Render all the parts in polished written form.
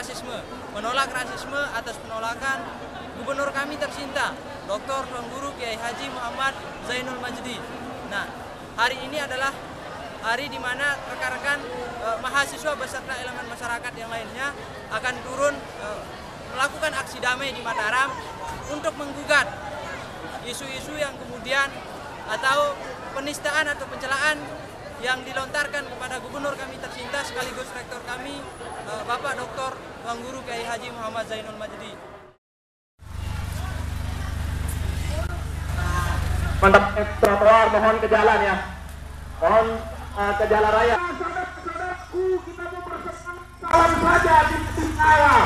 rasisme, menolak rasisme atas penolakan gubernur kami tercinta, Dr. Tuan Guru Kiai Haji Muhammad Zainul Majdi. Nah, hari ini adalah hari di mana rekan-rekan mahasiswa beserta elemen masyarakat yang lainnya akan turun melakukan aksi damai di Mataram untuk menggugat isu-isu yang kemudian atau penistaan atau pencelaan yang dilontarkan kepada gubernur kami tercinta sekaligus rektor kami, Bapak Dr. Tuan Guru Kiai Haji Muhammad Zainul Majdi. Mantap, trotoar mohon ke jalan ya. Mohon ke jalan raya. Saudara-saudaraku, kita mau bersama salam saja di Singkawa.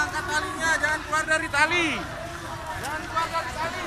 Angkat talinya, jangan keluar dari tali. Jangan keluar dari tali.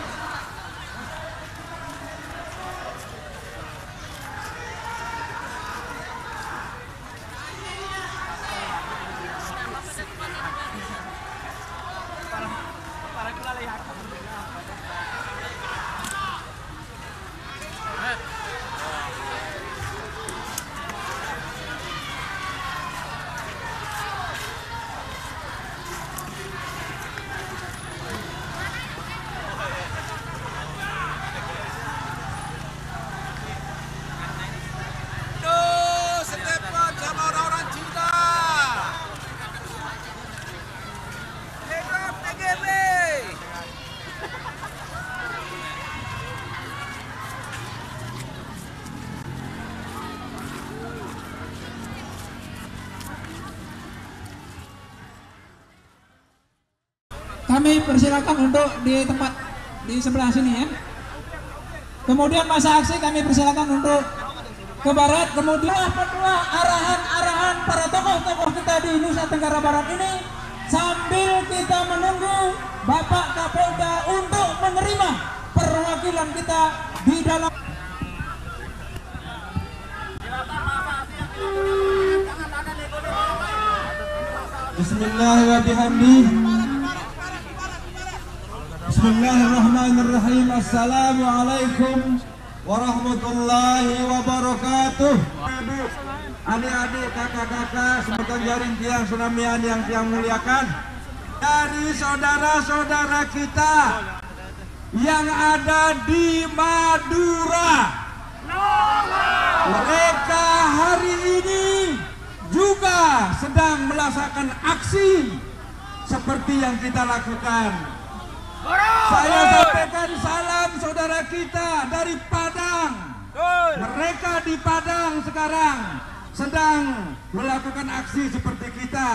Kami persilakan untuk di tempat di sebelah sini ya. Kemudian masa aksi kami persilakan untuk ke barat. Kemudian kedua arahan-arahan para tokoh-tokoh kita di Nusa Tenggara Barat ini sambil kita menunggu Bapak Kapolda untuk menerima perwakilan kita di dalam. Bismillahirrahmanirrahim. Bismillahirrahmanirrahim. Assalamualaikum warahmatullahi wabarakatuh. Adik-adik, kakak-kakak, semeton jaring tiang Sunamian yang tiang muliakan, dari saudara-saudara kita yang ada di Madura, mereka hari ini juga sedang melaksanakan aksi seperti yang kita lakukan. Saya sampaikan salam saudara kita dari Padang. Mereka di Padang sekarang sedang melakukan aksi seperti kita.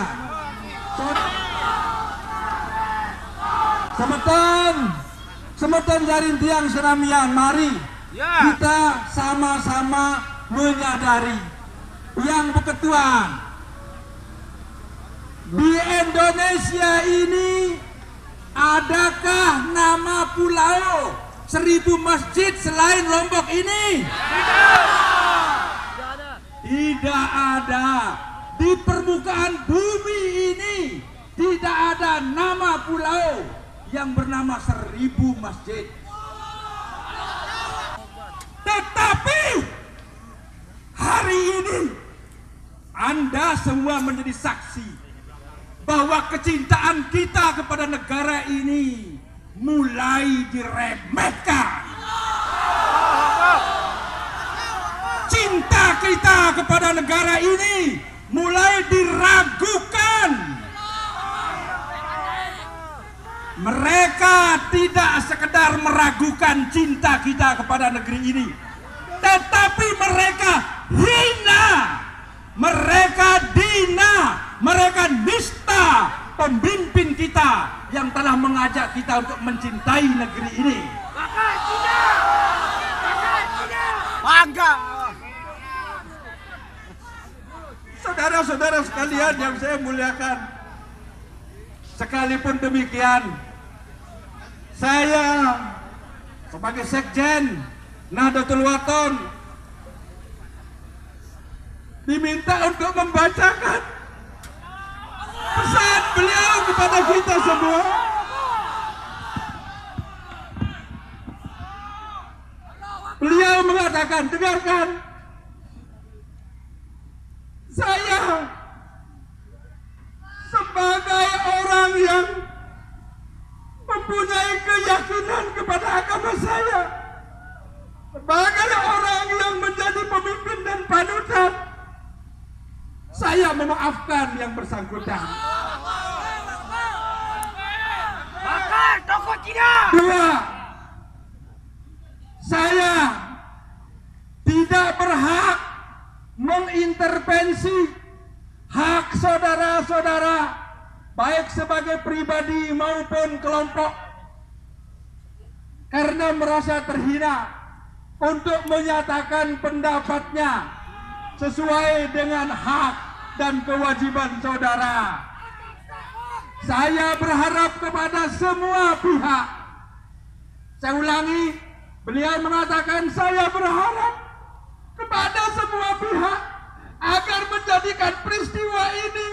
Semeton jaring tiang Sunamian, mari kita sama-sama menyadari yang berketuan di Indonesia ini. Adakah nama pulau 1000 masjid selain Lombok ini? Tidak ada. Di permukaan bumi ini tidak ada nama pulau yang bernama 1000 masjid. Tetapi hari ini Anda semua menjadi saksi bahwa kecintaan kita kepada negara ini mulai diremehkan. Cinta kita kepada negara ini mulai diragukan. Mereka tidak sekedar meragukan cinta kita kepada negeri ini, tetapi mereka hina mengajak kita untuk mencintai negeri ini. Bangga. Saudara-saudara sekalian yang saya muliakan, sekalipun demikian, saya sebagai Sekjen Nahdlatul Wathon diminta untuk membacakan pesan beliau kepada kita semua. Beliau mengatakan, dengarkan, saya sebagai orang yang mempunyai keyakinan kepada agama saya, sebagai orang yang menjadi pemimpin dan panutan, saya memaafkan yang bersangkutan. Dua, saya tidak berhak mengintervensi hak saudara-saudara, baik sebagai pribadi maupun kelompok, karena merasa terhina untuk menyatakan pendapatnya sesuai dengan hak dan kewajiban saudara. Saya berharap kepada semua pihak. Saya ulangi, beliau mengatakan saya berharap kepada semua pihak agar menjadikan peristiwa ini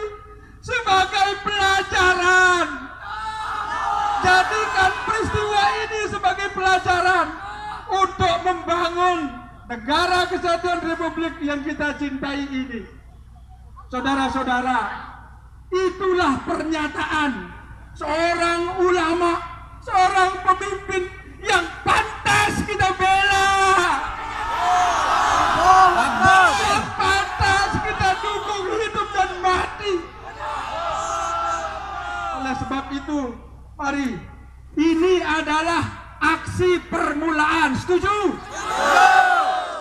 sebagai pelajaran. Jadikan peristiwa ini sebagai pelajaran untuk membangun negara kesatuan Republik yang kita cintai ini. Saudara-saudara, itulah pernyataan seorang ulama, seorang pemimpin yang pantas kita bela. Yang pantas kita dukung hidup dan mati. Oleh sebab itu, mari, ini adalah aksi permulaan, setuju?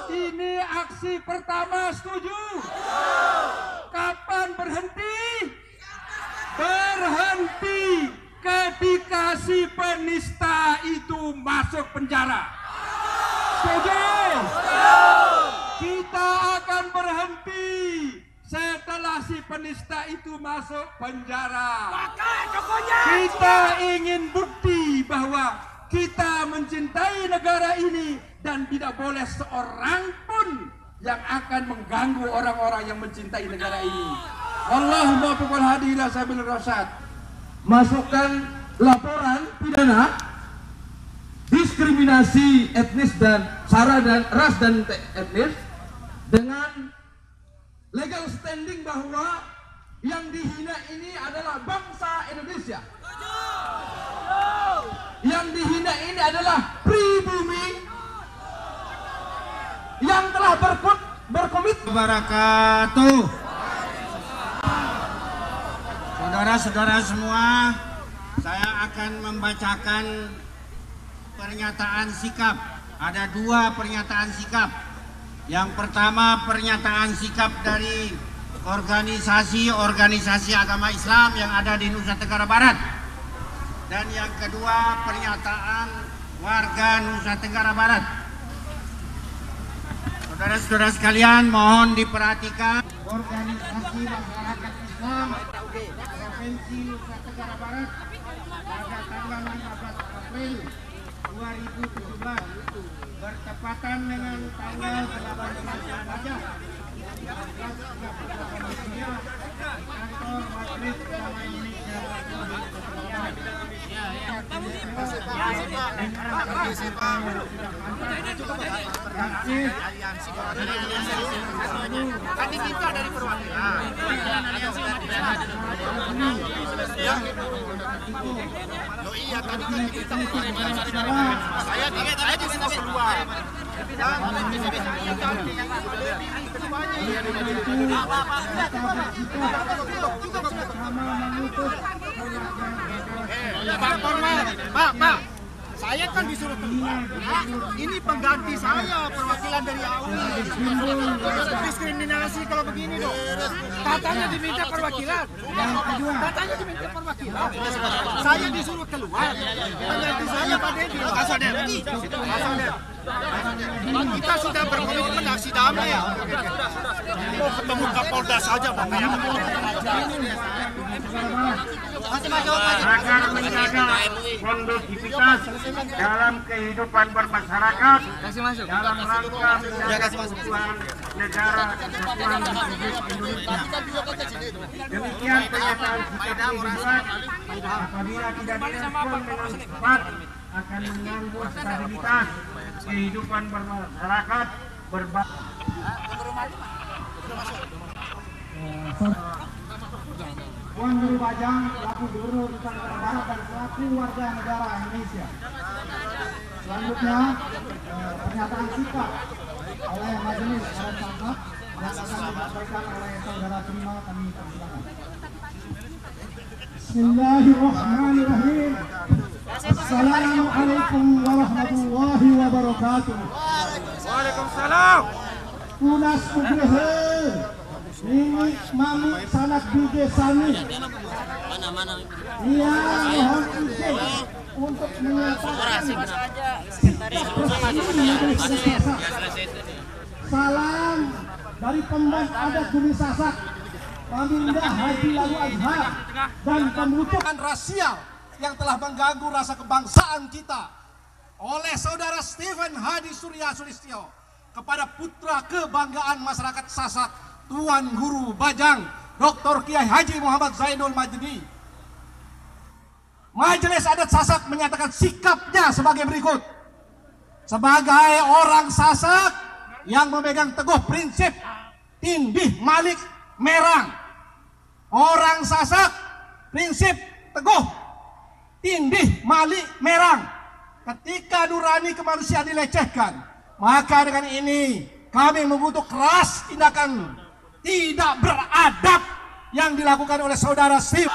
Ini aksi pertama, setuju? Kapan berhenti? Berhenti ketika si penista itu masuk penjara. Setuju? Kita akan berhenti setelah si penista itu masuk penjara. Kita ingin bukti bahwa kita mencintai negara ini dan tidak boleh seorang pun yang akan mengganggu orang-orang yang mencintai negara ini. Allahumma muwaffiqul hadi ila sabilir rasyad. Masukkan laporan pidana diskriminasi etnis dan sara dan ras dan etnis dengan legal standing bahwa yang dihina ini adalah bangsa Indonesia. Yang dihina ini adalah pribumi yang telah berkomitmen. Wabarakatuh. Saudara-saudara semua, saya akan membacakan pernyataan sikap. Ada dua pernyataan sikap. Yang pertama, pernyataan sikap dari organisasi agama Islam yang ada di Nusa Tenggara Barat. Dan yang kedua, pernyataan warga Nusa Tenggara Barat. Saudara-saudara sekalian, mohon diperhatikan. Organisasi masyarakat Islam Provinsi Nusa Tenggara Barat pada tanggal 15 April 2017 bertepatan dengan tanggal 18 Rajab 1938 kantor Majelis Ulama Indonesia. Tadi kita dari perwakilan. Loh iya, tadi kan kita saya diminta keluar. Pak, saya kan disuruh keluar. Ini pengganti saya, perwakilan dari AUI. diskriminasi kalau begini dong. Katanya diminta perwakilan. Katanya diminta perwakilan. Saya disuruh keluar. Pengganti saya Pak Dedi. Kita sudah berkomitmen aksi damai ya. Mau ketemu Kapolda saja Pak. Agar menjaga kondusivitas dalam kehidupan bermasyarakat dalam rangka menjaga keutuhan negara kesatuan Republik Indonesia. Demikian pernyataan sikap kehidupan apabila tidak direspon dengan cepat akan mengganggu stabilitas kehidupan bermasyarakat Tuan Guru Bajang, selaku Gubernur Nusa Tenggara Barat dan selaku warga negara Indonesia. Selanjutnya, pernyataan sikap oleh Majelis Adat Sasak yang akan disampaikan oleh Saudara Terima, kami persilakan. Bismillahirrahmanirrahim. Assalamualaikum warahmatullahi wabarakatuh. Waalaikumsalam. Tunas Nugraha ini mami sanak bide sami. Ia mohon izin untuk menyatakan salam dari pemban adat Bumi Sasak, Pamindah Haji Lalu Azhar, dan pembutuhan rasial yang telah mengganggu rasa kebangsaan kita oleh Saudara Stephen Hadi Surya Sulistyo kepada putra kebanggaan masyarakat Sasak, Tuan Guru Bajang, Dr. Kiai Haji Muhammad Zainul Majdi. Majelis Adat Sasak menyatakan sikapnya sebagai berikut. Sebagai orang Sasak yang memegang teguh prinsip tindih malik merang. Orang Sasak prinsip teguh tindih malik merang. Ketika nurani kemanusiaan dilecehkan, maka dengan ini kami mengutuk keras tindakan tidak beradab yang dilakukan oleh Saudara Steve.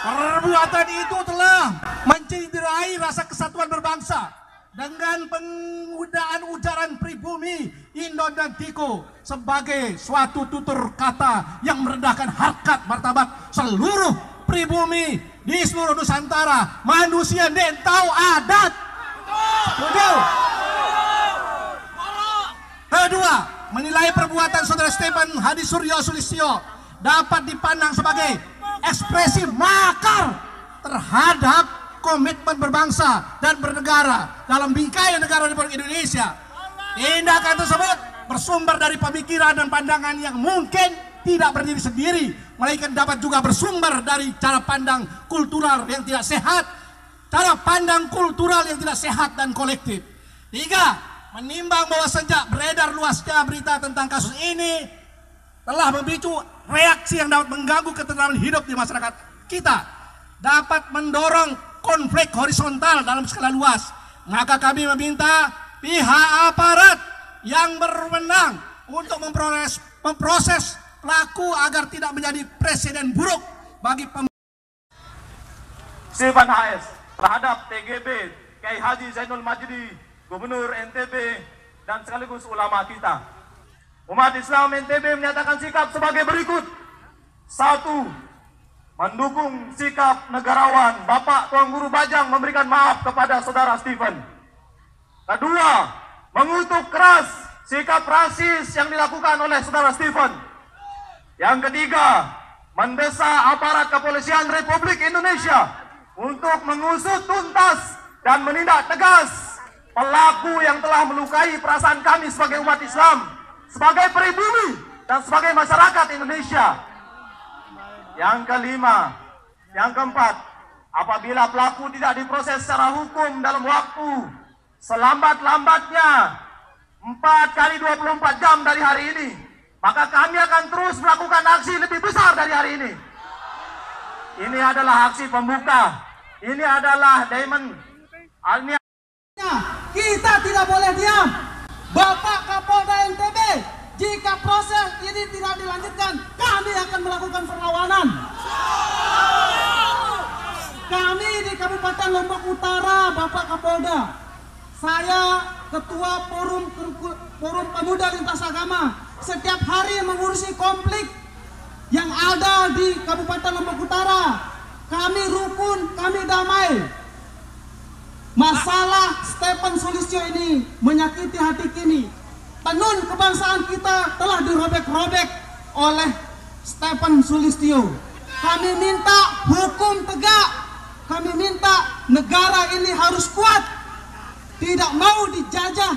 Perbuatan itu telah menciderai rasa kesatuan berbangsa dengan penggunaan ujaran pribumi, Indon dan Tiko sebagai suatu tutur kata yang merendahkan harkat martabat seluruh pribumi di seluruh Nusantara, manusia dan tahu adat. Kedua, menilai perbuatan Saudara Stephen Hadi Surya Sulistyo dapat dipandang sebagai ekspresi makar terhadap komitmen berbangsa dan bernegara dalam bingkai negara Republik Indonesia. Tindakan tersebut bersumber dari pemikiran dan pandangan yang mungkin tidak berdiri sendiri, melainkan dapat juga bersumber dari cara pandang kultural yang tidak sehat, dan kolektif. Tiga, menimbang bahwa sejak beredar luasnya berita tentang kasus ini telah memicu reaksi yang dapat mengganggu ketentraman hidup di masyarakat kita, dapat mendorong konflik horizontal dalam skala luas, maka kami meminta pihak aparat yang berwenang untuk memproses pelaku agar tidak menjadi presiden buruk bagi Stephen HS terhadap TGB Kiai Haji Zainul Majdi, Gubernur NTB dan sekaligus ulama kita. Umat Islam NTB menyatakan sikap sebagai berikut. 1. Mendukung sikap negarawan Bapak Tuan Guru Bajang memberikan maaf kepada Saudara Stephen. Kedua, mengutuk keras sikap rasis yang dilakukan oleh Saudara Stephen. Yang ketiga, mendesak aparat kepolisian Republik Indonesia untuk mengusut tuntas dan menindak tegas pelaku yang telah melukai perasaan kami sebagai umat Islam, sebagai pribumi, dan sebagai masyarakat Indonesia. Yang keempat, apabila pelaku tidak diproses secara hukum dalam waktu selambat-lambatnya 4x24 jam dari hari ini, maka kami akan terus melakukan aksi lebih besar dari hari ini. Ini adalah aksi pembuka. Ini adalah diamond. Kita tidak boleh diam. Bapak Kapolda NTB, jika proses ini tidak dilanjutkan, kami akan melakukan perlawanan. Kami di Kabupaten Lombok Utara, Bapak Kapolda, saya Ketua Forum Pemuda Lintas Agama, setiap hari hari mengurusi konflik yang ada di Kabupaten Lombok Utara. Kami rukun, kami damai. Masalah Stephen Sulistyo ini menyakiti hati kami. Tenun kebangsaan kita telah dirobek-robek oleh Stephen Sulistyo. Kami minta hukum tegak. Kami minta negara ini harus kuat. Tidak mau dijajah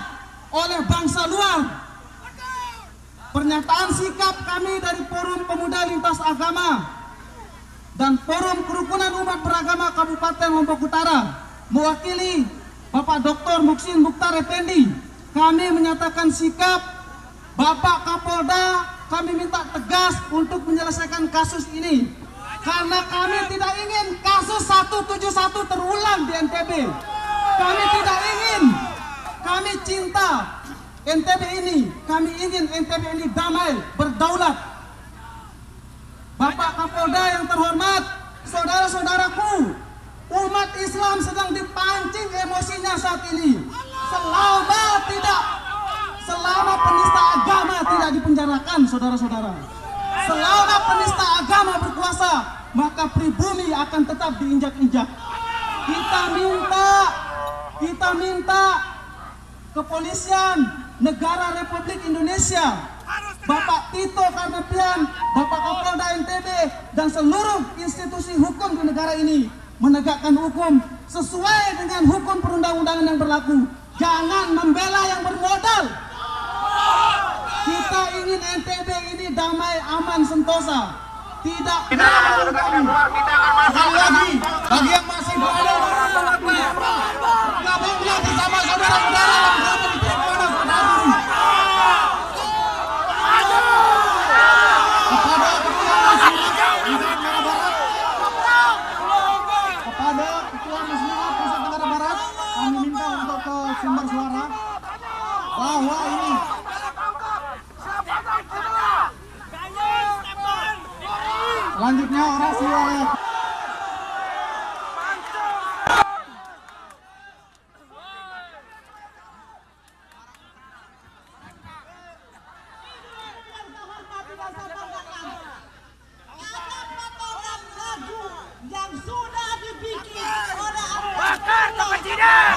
oleh bangsa luar. Pernyataan sikap kami dari Forum Pemuda Lintas Agama dan Forum Kerukunan Umat Beragama Kabupaten Lombok Utara mewakili Bapak Dr. Muksin Mukhtar Effendi, kami menyatakan sikap Bapak Kapolda. Kami minta tegas untuk menyelesaikan kasus ini karena kami tidak ingin kasus 171 terulang di NTB. Kami tidak ingin, kami cinta NTB ini, kami ingin NTB ini damai, berdaulat. Bapak Kapolda yang terhormat, saudara-saudaraku, umat Islam sedang dipancing emosinya saat ini. Selama penista agama tidak dipenjarakan, saudara-saudara. Selama penista agama berkuasa, maka pribumi akan tetap diinjak-injak. Kita minta kepolisian negara Republik Indonesia, Bapak Tito Karnavian, Bapak Kapolda NTB, dan seluruh institusi hukum di negara ini menegakkan hukum sesuai dengan hukum perundang-undangan yang berlaku. Jangan membela yang bermodal. Kita ingin NTB ini damai, aman, sentosa. Tidak. Sekali lagi, bagi yang masih berada gabunglah bersama saudara-saudara yang berada di Tripoli, saudara. Kepada Ketua Muslimat Nusa Tenggara Barat, kami minta untuk ke sumber suara bahwa ini selanjutnya orasi oleh yang sudah dibikin oleh bakar kepentingan.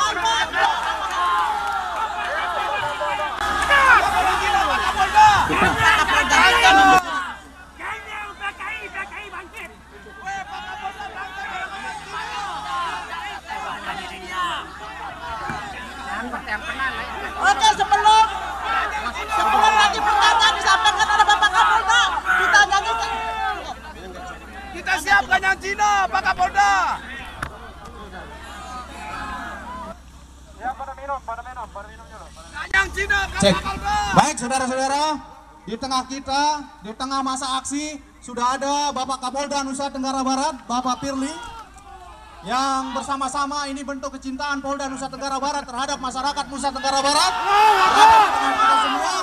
Oke, sebelum nanti pertanyaan disampaikan oleh Bapak Kapolda, kita nyanyikan. Kita siapkan yang Cina, Pak Kapolda. Ya, pada minum dulu. Yang Cina, Pak Kapolda. Baik, saudara-saudara, di tengah kita, di tengah masa aksi, sudah ada Bapak Kapolda Nusa Tenggara Barat, Bapak Firly, yang bersama-sama ini bentuk kecintaan Polda Nusa Tenggara Barat terhadap masyarakat Nusa Tenggara Barat, terhadap kita semua.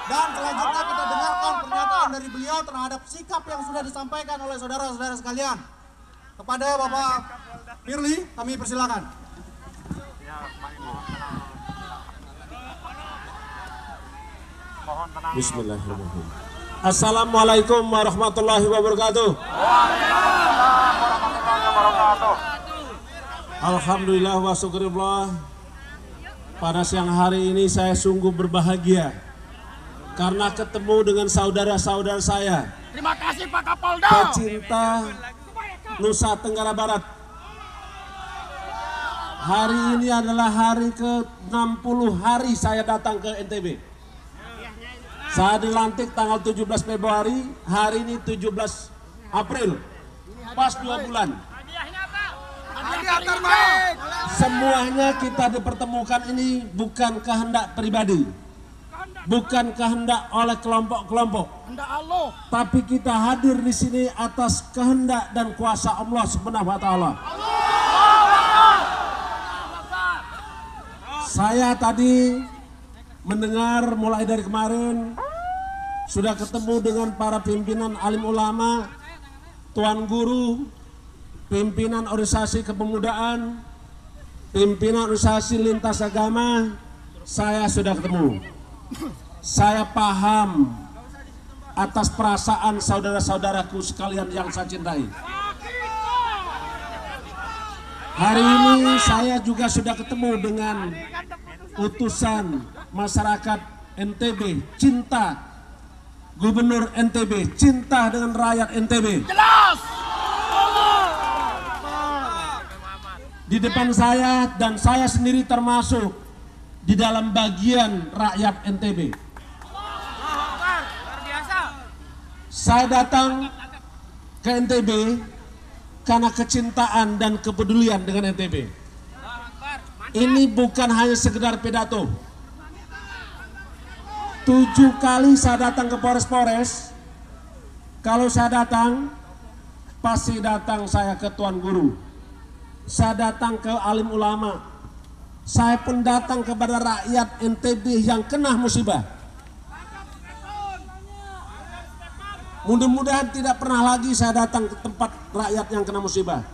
Dan selanjutnya kita dengarkan pernyataan dari beliau terhadap sikap yang sudah disampaikan oleh saudara-saudara sekalian. Kepada Bapak Firly, kami persilakan. Bismillahirrahmanirrahim. Assalamualaikum warahmatullahi wabarakatuh. Alhamdulillah wa syukurillah. Pada siang hari ini saya sungguh berbahagia karena ketemu dengan saudara-saudara saya. Terima kasih Pak Kapolda. Pecinta Nusa Tenggara Barat. Hari ini adalah hari ke-60 hari saya datang ke NTB. Saya dilantik tanggal 17 Februari, hari ini 17 April. Pas 2 bulan. Semuanya kita dipertemukan ini bukan kehendak pribadi, bukan kehendak oleh kelompok-kelompok, tapi kita hadir di sini atas kehendak dan kuasa Allah Subhanahu wa Ta'ala. Saya tadi mendengar mulai dari kemarin sudah ketemu dengan para pimpinan alim ulama, tuan guru, pimpinan organisasi kepemudaan, pimpinan organisasi lintas agama. Saya sudah ketemu. Saya paham atas perasaan saudara-saudaraku sekalian yang saya cintai. Hari ini saya juga sudah ketemu dengan utusan masyarakat NTB, cinta Gubernur NTB, cinta dengan rakyat NTB. Jelas. Di depan saya dan saya sendiri termasuk di dalam bagian rakyat NTB. Saya datang ke NTB karena kecintaan dan kepedulian dengan NTB. Ini bukan hanya sekedar pidato. 7 kali saya datang ke Polres. Kalau saya datang, pasti datang saya ke Tuan Guru. Saya datang ke alim ulama. Saya pun datang kepada rakyat NTB yang kena musibah. Mudah-mudahan tidak pernah lagi saya datang ke tempat rakyat yang kena musibah.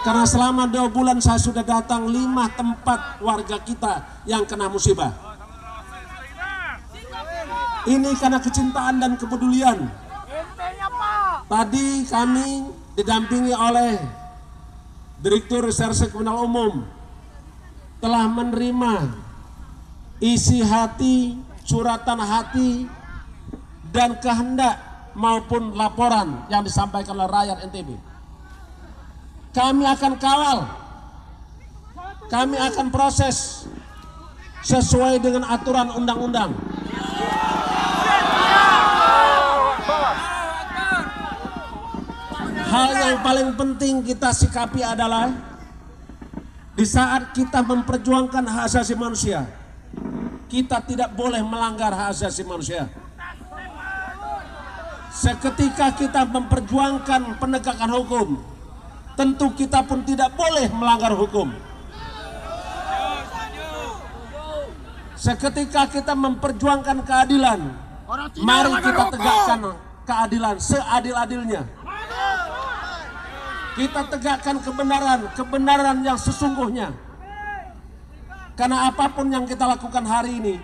Karena selama 2 bulan saya sudah datang 5 tempat warga kita yang kena musibah. Ini karena kecintaan dan kepedulian. Tadi kami didampingi oleh Direktur Reserse Kriminal Umum telah menerima isi hati, suratan hati, dan kehendak maupun laporan yang disampaikan oleh rakyat NTB. Kami akan kawal, kami akan proses sesuai dengan aturan undang-undang. Hal yang paling penting kita sikapi adalah di saat kita memperjuangkan hak asasi manusia, kita tidak boleh melanggar hak asasi manusia. Seketika kita memperjuangkan penegakan hukum, tentu kita pun tidak boleh melanggar hukum. Seketika kita memperjuangkan keadilan, mari kita tegakkan keadilan seadil-adilnya. Kita tegakkan kebenaran yang sesungguhnya. Karena apapun yang kita lakukan hari ini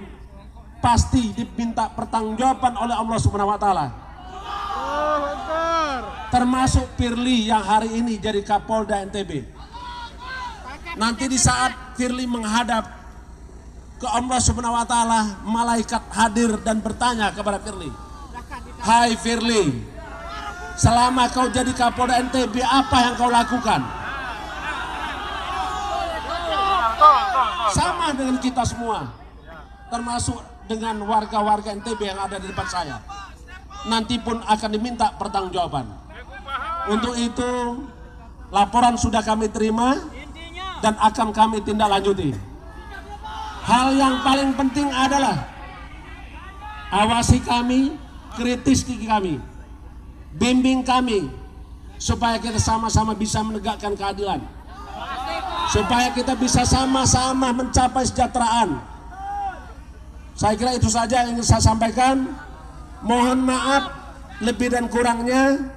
pasti diminta pertanggungjawaban oleh Allah Subhanahu wa taala. Termasuk Firly yang hari ini jadi Kapolda NTB. Nanti di saat Firly menghadap ke Allah Subhanahu wa taala, malaikat hadir dan bertanya kepada Firly, "Hai Firly, selama kau jadi Kapolda NTB, apa yang kau lakukan?" Sama dengan kita semua, termasuk dengan warga-warga NTB yang ada di depan saya. Nanti pun akan diminta pertanggungjawaban. Untuk itu, laporan sudah kami terima dan akan kami tindak lanjuti. Hal yang paling penting adalah awasi kami, kritisi kami, bimbing kami, supaya kita sama-sama bisa menegakkan keadilan, supaya kita bisa sama-sama mencapai kesejahteraan. Saya kira itu saja yang ingin saya sampaikan. Mohon maaf lebih dan kurangnya,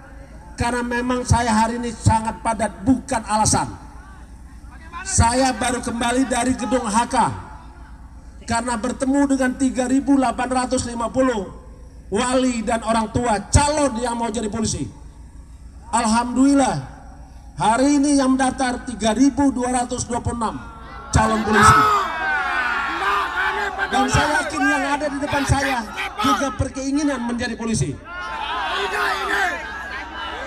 karena memang saya hari ini sangat padat, bukan alasan. Saya baru kembali dari gedung HK karena bertemu dengan 3.850 wali dan orang tua calon yang mau jadi polisi. Alhamdulillah, hari ini yang mendaftar 3.226 calon polisi. Dan saya yakin yang ada di depan saya juga berkeinginan menjadi polisi.